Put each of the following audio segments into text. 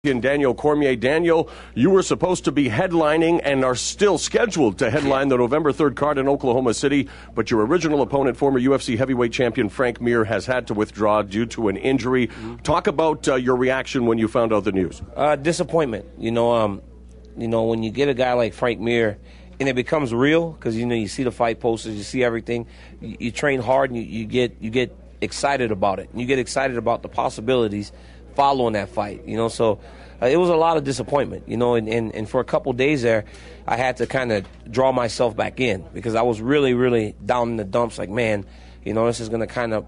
Daniel Cormier. Daniel, you were supposed to be headlining and are still scheduled to headline the November 3rd card in Oklahoma City, but your original opponent, former UFC heavyweight champion Frank Mir, has had to withdraw due to an injury. Talk about your reaction when you found out the news. Disappointment. When you get a guy like Frank Mir and it becomes real, because you see the fight posters, you see everything, you train hard and you get excited about it. You get excited about the possibilities following that fight, so it was a lot of disappointment, and for a couple days there, I had to kind of draw myself back in because I was really, really down in the dumps. Like, man, this is going to kind of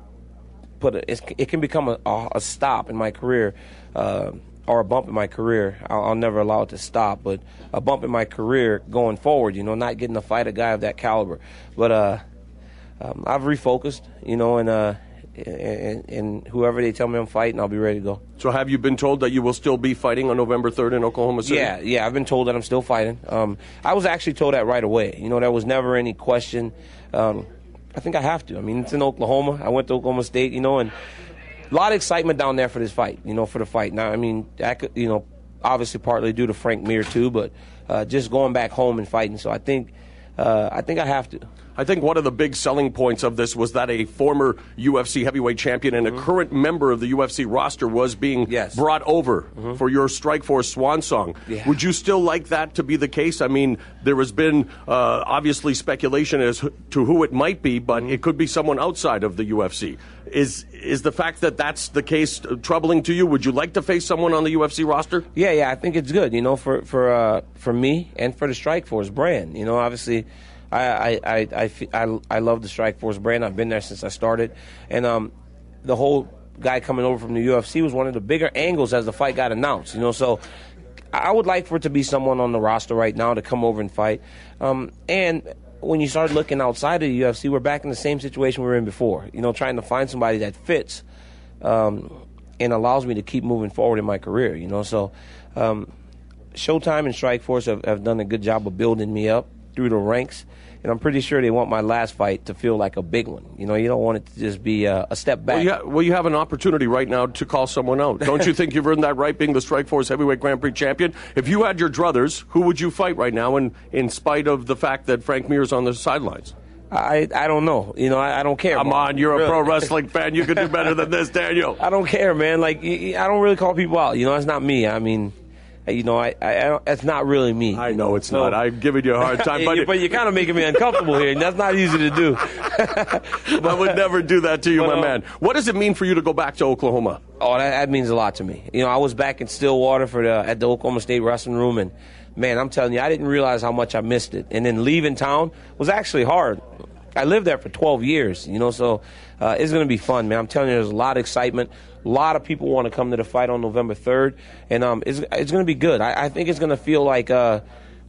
it can become a stop in my career, or a bump in my career. I'll never allow it to stop, but a bump in my career going forward, not getting to fight a guy of that caliber. But I've refocused, and whoever they tell me I'm fighting, I'll be ready to go. So have you been told that you will still be fighting on November 3rd in Oklahoma City? Yeah, I've been told that I'm still fighting. I was actually told that right away. There was never any question. I think I have to. It's in Oklahoma. I went to Oklahoma State, and a lot of excitement down there for this fight, for the fight. Now, that could, obviously partly due to Frank Mir too, but just going back home and fighting. So I think I have to. I think one of the big selling points of this was that a former UFC heavyweight champion and a current member of the UFC roster was being brought over for your Strikeforce swan song. Yeah. Would you still like that to be the case? There has been obviously speculation as to who it might be, but it could be someone outside of the UFC. Is the fact that that's the case troubling to you? Would you like to face someone on the UFC roster? Yeah, I think it's good, for me and for the Strikeforce brand. Obviously, I love the Strikeforce brand. I've been there since I started, and the whole guy coming over from the UFC was one of the bigger angles as the fight got announced. So I would like for it to be someone on the roster right now to come over and fight. And when you start looking outside of the UFC, we're back in the same situation we were in before. Trying to find somebody that fits and allows me to keep moving forward in my career. So Showtime and Strikeforce have done a good job of building me up through the ranks, and I'm pretty sure they want my last fight to feel like a big one. You don't want it to just be a step back. Well, you have an opportunity right now to call someone out. Don't you think you've earned that right, being the Strikeforce Heavyweight Grand Prix champion? If you had your druthers, who would you fight right now, in spite of the fact that Frank Mir's on the sidelines? I don't know. I don't care. Come on, you're a pro wrestling fan. You can do better than this, Daniel. I don't care, man. I don't really call people out. It's not me. It's not really me. I know it's not. I'm giving you a hard time. But you're kind of making me uncomfortable here, and that's not easy to do. I would never do that to you, my man. What does it mean for you to go back to Oklahoma? Oh, that means a lot to me. I was back in Stillwater at the Oklahoma State Wrestling Room, and, man, I'm telling you, I didn't realize how much I missed it. And then leaving town was actually hard. I lived there for 12 years, so it's going to be fun, man. I'm telling you, there's a lot of excitement. A lot of people want to come to the fight on November 3rd, and it's going to be good. I think it's going to feel like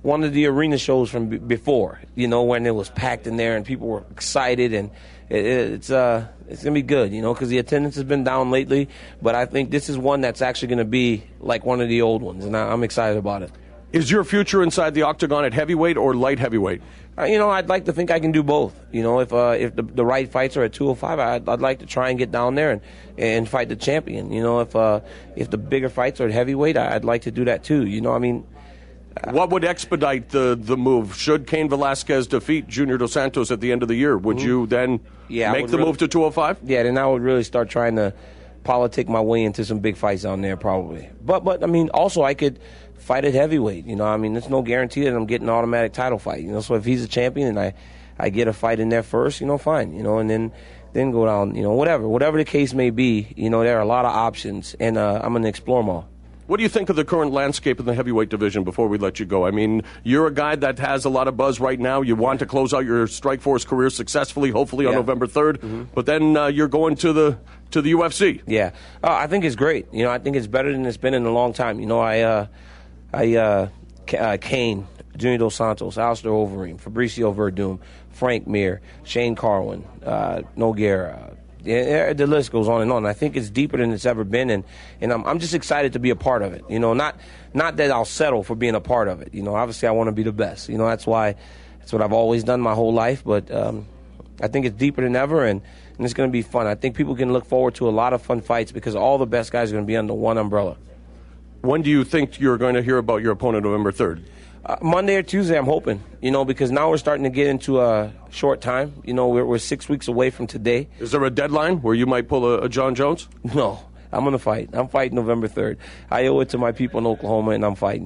one of the arena shows from before, when it was packed in there and people were excited, and it's going to be good, because the attendance has been down lately, but I think this is one that's actually going to be like one of the old ones, and I'm excited about it. Is your future inside the octagon at heavyweight or light heavyweight? I'd like to think I can do both. If the right fights are at 205, I'd like to try and get down there and fight the champion. If the bigger fights are at heavyweight, I'd like to do that too. What would expedite the move? Should Cain Velasquez defeat Junior Dos Santos at the end of the year, would you then make the move to 205? Yeah, then I would really start trying to politic my way into some big fights down there probably. But also I could fight at heavyweight. There's no guarantee that I'm getting an automatic title fight. So if he's a champion and I get a fight in there first, fine. And then go down. Whatever the case may be. There are a lot of options, and I'm going to explore them all. What do you think of the current landscape in the heavyweight division before we let you go? You're a guy that has a lot of buzz right now. You want to close out your Strikeforce career successfully, hopefully on November 3rd. But then you're going to the UFC. Yeah. I think it's great. I think it's better than it's been in a long time. Cain, Junior Dos Santos, Alistair Overeem, Fabricio Verdum, Frank Mir, Shane Carwin, Nogueira. The list goes on and on. I think it's deeper than it's ever been, and I'm just excited to be a part of it. Not that I'll settle for being a part of it. Obviously I want to be the best. That's what I've always done my whole life. But I think it's deeper than ever, and it's going to be fun. I think people can look forward to a lot of fun fights because all the best guys are going to be under one umbrella. When do you think you're going to hear about your opponent November 3rd? Monday or Tuesday, I'm hoping, because now we're starting to get into a short time. We're 6 weeks away from today. Is there a deadline where you might pull a John Jones? No, I'm going to fight. I'm fighting November 3rd. I owe it to my people in Oklahoma, and I'm fighting.